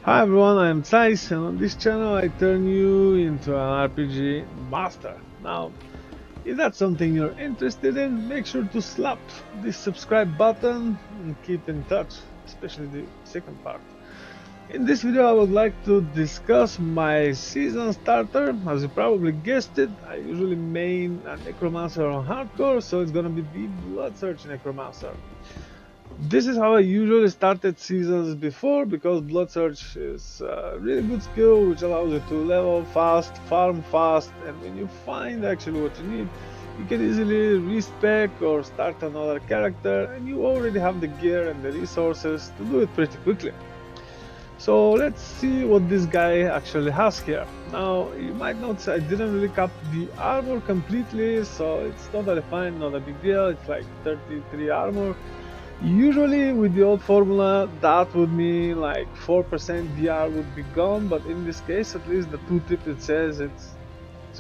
Hi everyone, I am Zeiss, and on this channel I turn you into an RPG master. Now, if that's something you're interested in, make sure to slap the subscribe button and keep in touch, especially the second part. In this video I would like to discuss my season starter. As you probably guessed it, I usually main a necromancer on hardcore, so it's gonna be the blood search necromancer. This is how I usually started seasons before, because Blood Search is a really good skill which allows you to level fast, farm fast, and when you find actually what you need, you can easily respec or start another character, and you already have the gear and the resources to do it pretty quickly. So let's see what this guy actually has here. Now you might notice I didn't really cap the armor completely, so it's totally fine, not a big deal. It's like 33 armor. Usually with the old formula that would mean like 4% DR would be gone, but in this case at least the tooltip it says it's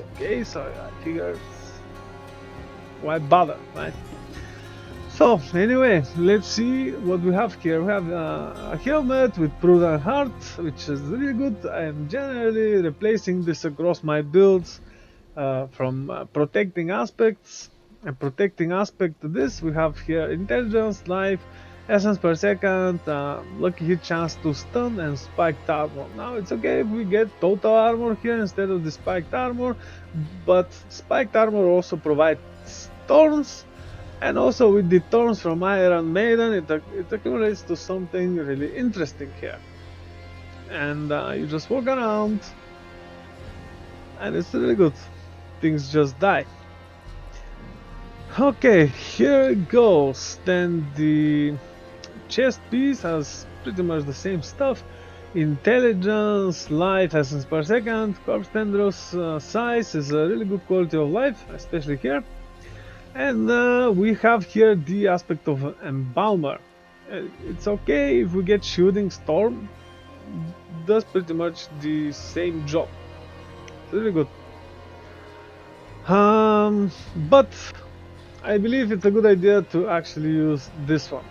okay, so I figured why bother, right? So anyway, let's see what we have here. We have a helmet with prudent heart, which is really good. I am generally replacing this across my builds from protecting aspects. A protecting aspect to this, we have here intelligence, life, essence per second, lucky hit chance to stun, and spiked armor. Now it's okay if we get total armor here instead of the spiked armor, but spiked armor also provides thorns, and also with the thorns from Iron Maiden it accumulates to something really interesting here. And you just walk around and it's really good. Things just die. Okay, here it goes. Then the chest piece has pretty much the same stuff. Intelligence, life, essence per second, corpse tendrils, size is a really good quality of life, especially here. And we have here the aspect of embalmer. It's okay if we get shooting storm, does pretty much the same job. It's really good. But I believe it's a good idea to actually use this one.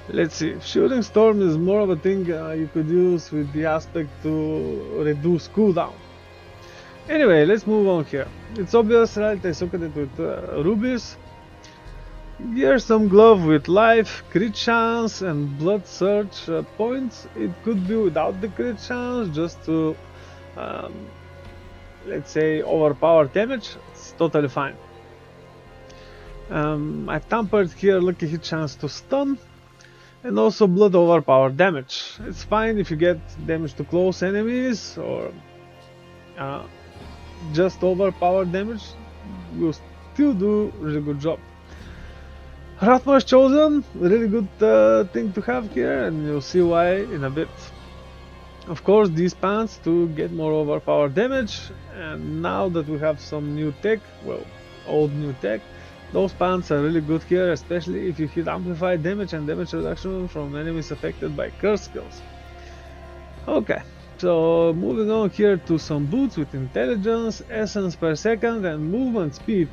Let's see, shooting storm is more of a thing you could use with the aspect to reduce cooldown. Anyway, let's move on here. It's obvious, right? I soaked it with rubies. Here's some glove with life, crit chance, and blood search points. It could be without the crit chance, just to, let's say, overpower damage. It's totally fine. I've tampered here lucky hit chance to stun, and also blood overpower damage. It's fine if you get damage to close enemies or just overpower damage, you still do really good job. Rathmar's Chosen, really good thing to have here, and you'll see why in a bit. Of course, these pants to get more overpower damage, and now that we have some new tech, well, old new tech, those pants are really good here, especially if you hit amplified damage and damage reduction from enemies affected by curse skills. Okay, so moving on here to some boots with intelligence, essence per second, and movement speed.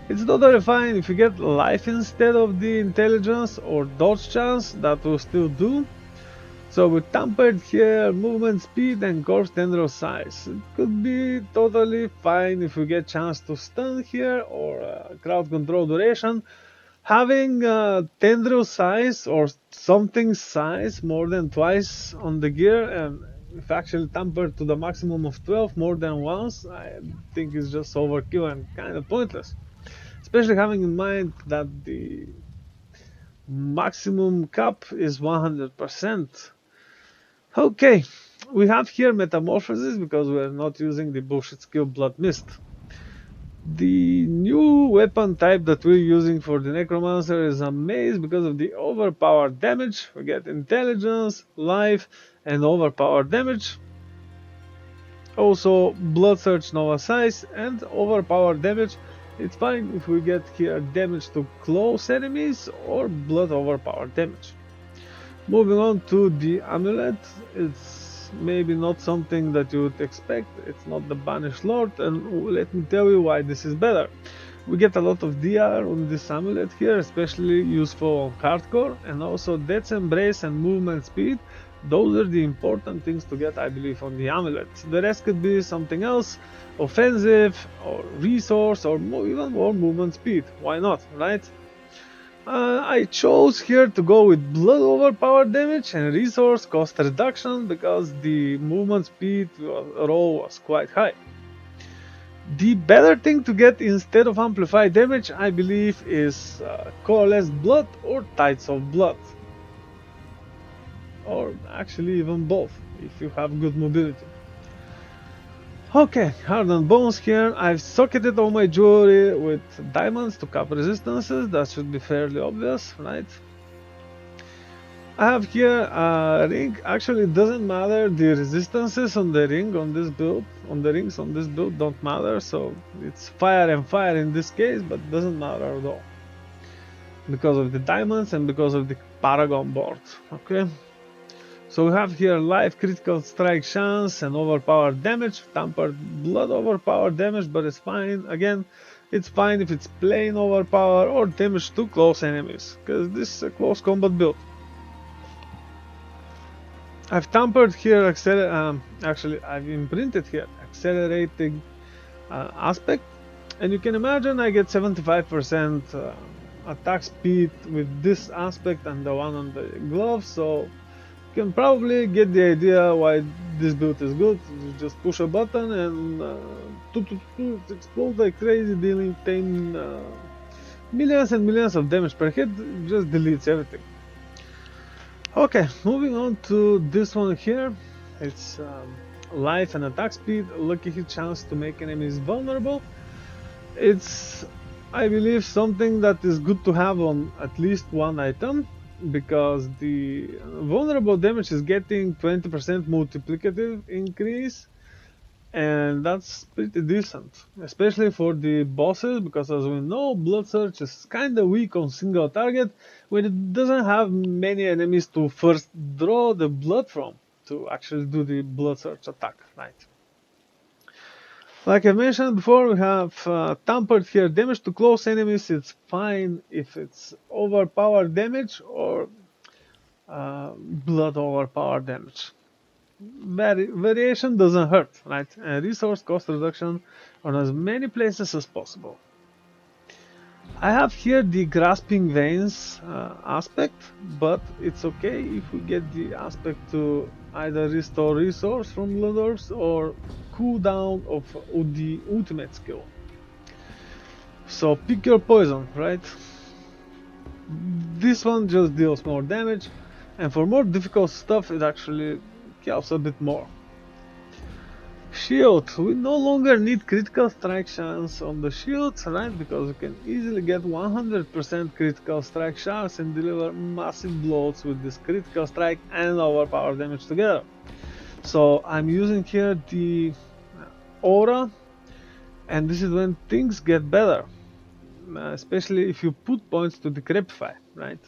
It's totally fine if you get life instead of the intelligence or dodge chance, that will still do. So we tampered here movement speed and corpse tendril size. It could be totally fine if we get chance to stun here or crowd control duration. Having tendril size or something size more than twice on the gear, and if actually tampered to the maximum of 12 more than once, I think it's just overkill and kind of pointless. Especially having in mind that the maximum cap is 100%. Okay, we have here metamorphosis because we are not using the bullshit skill blood mist. The new weapon type that we're using for the necromancer is a mace because of the overpowered damage. We get intelligence, life, and overpowered damage. Also blood search nova size and overpowered damage. It's fine if we get here damage to close enemies or blood overpowered damage. Moving on to the amulet, it's maybe not something that you would expect. It's not the Banished Lord, and let me tell you why this is better. We get a lot of DR on this amulet here, especially useful on hardcore, and also Death's Embrace and movement speed Those are the important things to get, I believe, on the amulet. The rest could be something else, offensive, or resource, or even more movement speed. Why not, right? I chose here to go with blood overpowered damage and resource cost reduction because the movement speed roll was quite high. The better thing to get instead of amplified damage, I believe, is coalesced blood or tides of blood. Or actually even both, if you have good mobility. Okay, hardened bones here. I've socketed all my jewelry with diamonds to cap resistances. That should be fairly obvious, right? I have here a ring. Actually, it doesn't matter. The resistances on the ring on this build, on the rings on this build don't matter. So it's fire and fire in this case, but doesn't matter at all because of the diamonds and because of the Paragon Board. Okay. So we have here live critical strike chance and overpowered damage, tampered blood overpowered damage, but it's fine. Again, it's fine if it's plain overpower or damage to close enemies, because this is a close combat build. I've tampered here, actually I've imprinted here accelerating aspect, and you can imagine I get 75% attack speed with this aspect and the one on the glove, so you can probably get the idea why this build is good. You just push a button and it explodes like crazy, dealing 10 millions and millions of damage per hit. It just deletes everything. Okay, moving on to this one here. It's life and attack speed, lucky hit chance to make enemies vulnerable. It's, I believe, something that is good to have on at least one item, because the vulnerable damage is getting 20% multiplicative increase, and that's pretty decent, especially for the bosses, because as we know, Blood Search is kinda weak on single target when it doesn't have many enemies to first draw the blood from to actually do the Blood Search attack, right? Like I mentioned before, we have tampered here damage to close enemies. It's fine if it's overpowered damage or blood overpowered damage. Variation doesn't hurt, right? And resource cost reduction on as many places as possible. I have here the grasping veins aspect, but it's okay if we get the aspect to either restore resource from blood orbs or cooldown of the ultimate skill. So pick your poison, right? This one just deals more damage, and for more difficult stuff it actually helps a bit more. Shield. We no longer need critical strike chance on the shields, right? Because we can easily get 100% critical strike chance and deliver massive blows with this critical strike and overpower damage together. So I'm using here the aura, and this is when things get better, especially if you put points to decrepify, right?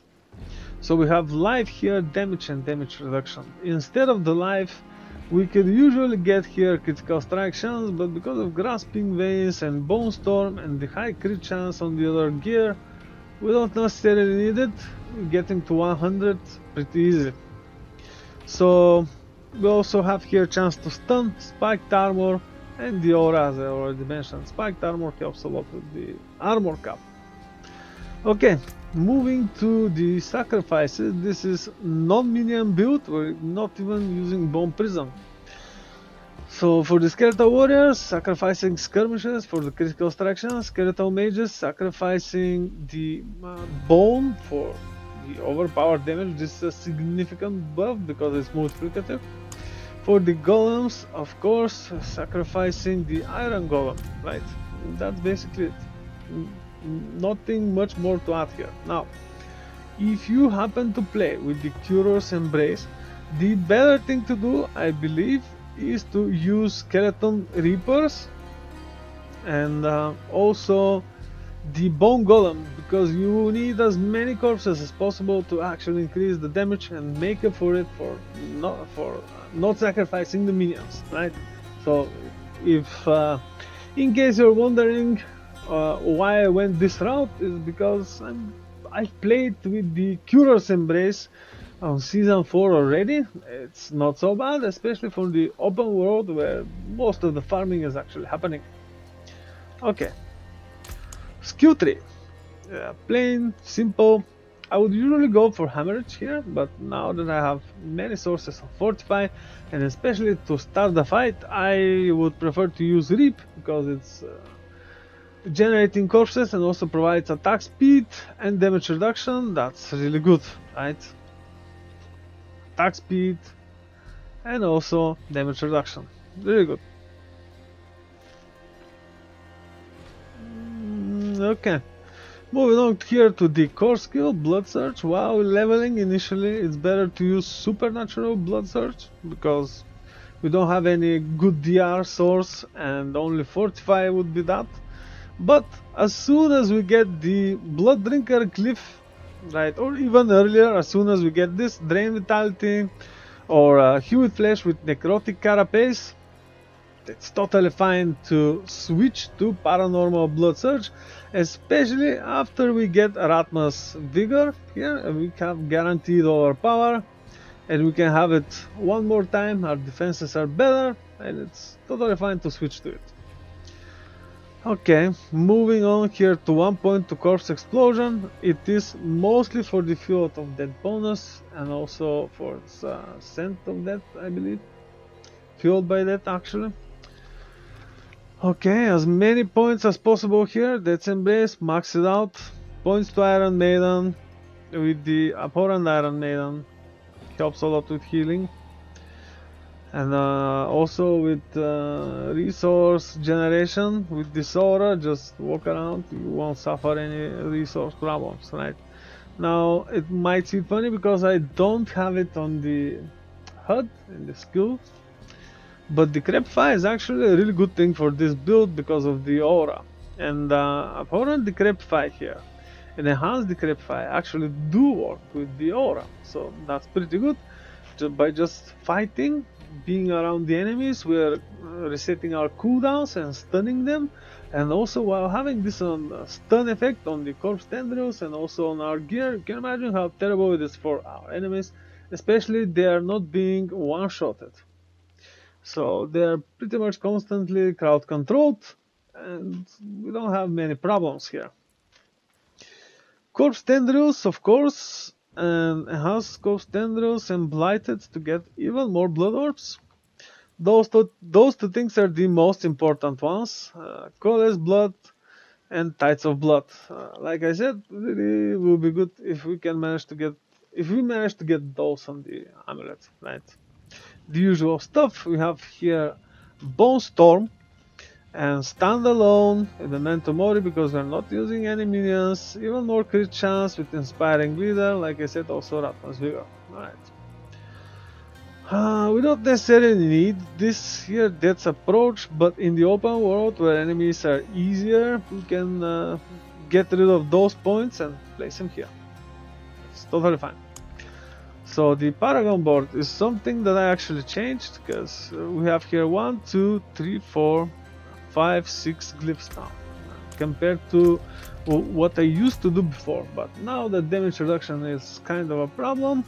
So we have life here, damage and damage reduction. Instead of the life, we could usually get here critical strike chance, but because of grasping veins and bone storm and the high crit chance on the other gear, we don't necessarily need it. Getting to 100 pretty easy. So we also have here chance to stun, spiked armor, and the aura, as I already mentioned. Spiked armor helps a lot with the armor cap. Okay, moving to the sacrifices. This is non-minion build. We're not even using Bone Prism. So for the skeletal warriors, sacrificing skirmishes for the critical extraction. Skeletal mages, sacrificing the bone for the overpowered damage. This is a significant buff because it's multiplicative. For the golems, of course, sacrificing the iron golem, right? That's basically it. Nothing much more to add here. Now, if you happen to play with the Curor's Embrace, the better thing to do, I believe, is to use Skeleton Reapers and also the Bone Golem, because you need as many corpses as possible to actually increase the damage and make up for it for not sacrificing the minions, right? So, if in case you're wondering why I went this route, is because I played with the Curor's Embrace On season 4 already. It's not so bad, especially for the open world where most of the farming is actually happening. Okay, skill tree. Plain, simple. I would usually go for Hammerage here, but now that I have many sources of Fortify, and especially to start the fight, I would prefer to use Reap, because it's generating corpses and also provides attack speed and damage reduction. That's really good, right? Attack speed and also damage reduction. Really good. Okay. Moving on here to the core skill, Blood Surge. While leveling initially, it's better to use Supernatural Blood Surge, because we don't have any good DR source and only Fortify would be that. But as soon as we get the Blood Drinker Glyph, right, or even earlier, as soon as we get this Drain Vitality or Hew Flesh with Necrotic Carapace, it's totally fine to switch to Paranormal Blood Surge, especially after we get Ratma's Vigor here, and we have guaranteed all our power, and we can have it one more time. Our defenses are better, and it's totally fine to switch to it. Okay, moving on here to 1 point to Corpse Explosion. It is mostly for the Fuel of Death bonus, and also for Scent of Death, I believe. Fueled by that, actually. Okay, as many points as possible here. Death's Embrace, max it out. Points to Iron Maiden with the Abhorrent Iron Maiden. Helps a lot with healing. And also with resource generation. With this aura, just walk around, you won't suffer any resource problems, right? Now, it might seem funny because I don't have it on the HUD in the skill. But the Decrepify is actually a really good thing for this build because of the aura. And Abhorrent Decrepify here and Enhanced Decrepify actually do work with the aura. So that's pretty good. By just fighting, being around the enemies, we're resetting our cooldowns and stunning them. And also while having this stun effect on the corpse tendrils and also on our gear, you can imagine how terrible it is for our enemies. Especially they are not being one-shotted. So they're pretty much constantly crowd controlled, and we don't have many problems here. Corpse Tendrils, of course, and Enhanced Corpse Tendrils and Blighted to get even more Blood Orbs. Those two things are the most important ones. Coalesce Blood and Tides of Blood. Like I said, really will be good if we manage to get those on the amulet, right? The usual stuff. We have here Bone Storm and Standalone in the Memento Mori because we're not using any minions. Even more crit chance with Inspiring Leader, like I said, also Ratman's Vigor. Alright. We don't necessarily need this here Death's Approach, but in the open world where enemies are easier, we can get rid of those points and place them here. It's totally fine. So the Paragon Board is something that I actually changed, because we have here 1, 2, 3, 4, 5, 6 glyphs now, compared to what I used to do before. But now that damage reduction is kind of a problem,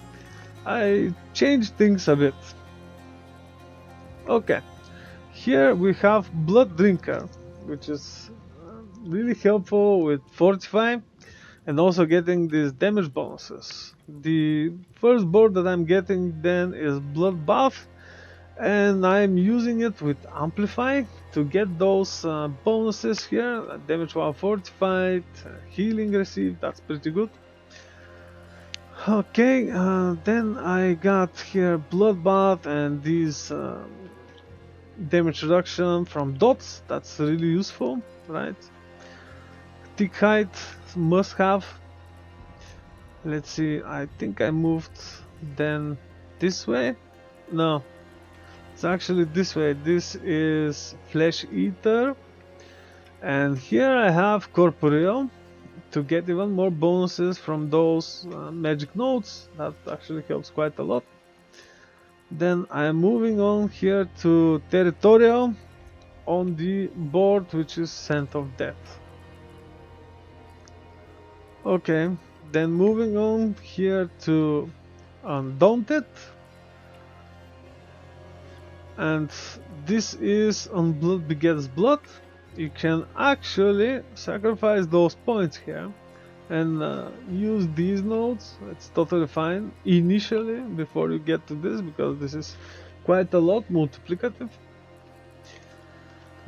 I changed things a bit. Okay, here we have Blood Drinker, which is really helpful with Fortify and also getting these damage bonuses. The first board that I'm getting then is Bloodbath, and I'm using it with Amplify to get those bonuses here. Damage while fortified, healing received, that's pretty good. Okay, then I got here Bloodbath and these damage reduction from dots, that's really useful, right? Tick height, must have. Let's see, I think I moved then this way. No, it's actually this way. This is Flesh Eater, and here I have Corporeal to get even more bonuses from those magic nodes. That actually helps quite a lot. Then I'm moving on here to Territorial on the board, which is Scent of Death. Okay, then moving on here to Undaunted, and this is on Blood Begets Blood. You can actually sacrifice those points here and use these nodes. It's totally fine initially before you get to this, because this is quite a lot multiplicative.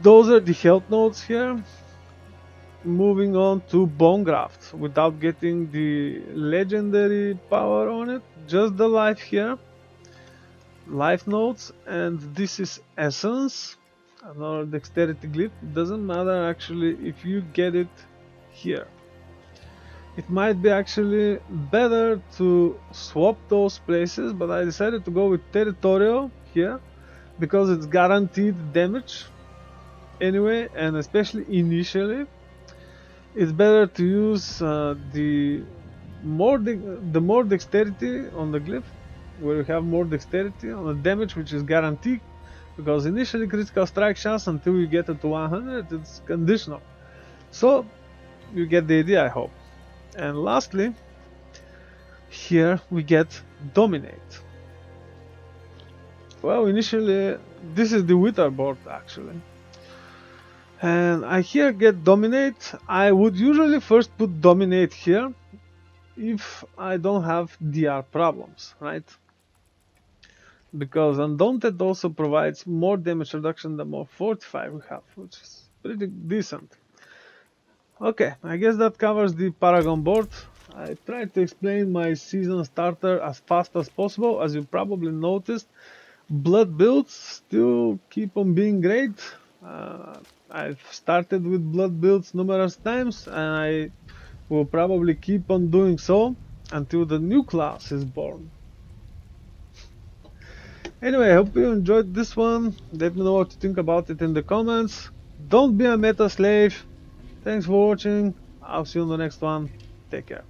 Those are the health nodes here. Moving on to Bone Graft without getting the legendary power on it, just the life here. Life nodes, and this is Essence, another dexterity glyph. It doesn't matter actually if you get it here. It might be actually better to swap those places, but I decided to go with Territorial here because it's guaranteed damage anyway, and especially initially it's better to use the more dexterity on the glyph, where you have more dexterity on the damage, which is guaranteed, because initially critical strike chance until you get it to 100 it's conditional. So you get the idea, I hope. And lastly, here we get Dominate. Well, initially this is the Wither board actually, and I here get Dominate. I would usually first put Dominate here if I don't have DR problems, right? Because Undaunted also provides more damage reduction than more Fortify we have, which is pretty decent. Okay, I guess that covers the Paragon board. I tried to explain my season starter as fast as possible. As you probably noticed, blood builds still keep on being great. I've started with blood builds numerous times, and I will probably keep on doing so until the new class is born. Anyway, I hope you enjoyed this one. Let me know what you think about it in the comments. Don't be a meta slave. Thanks for watching. I'll see you on the next one. Take care.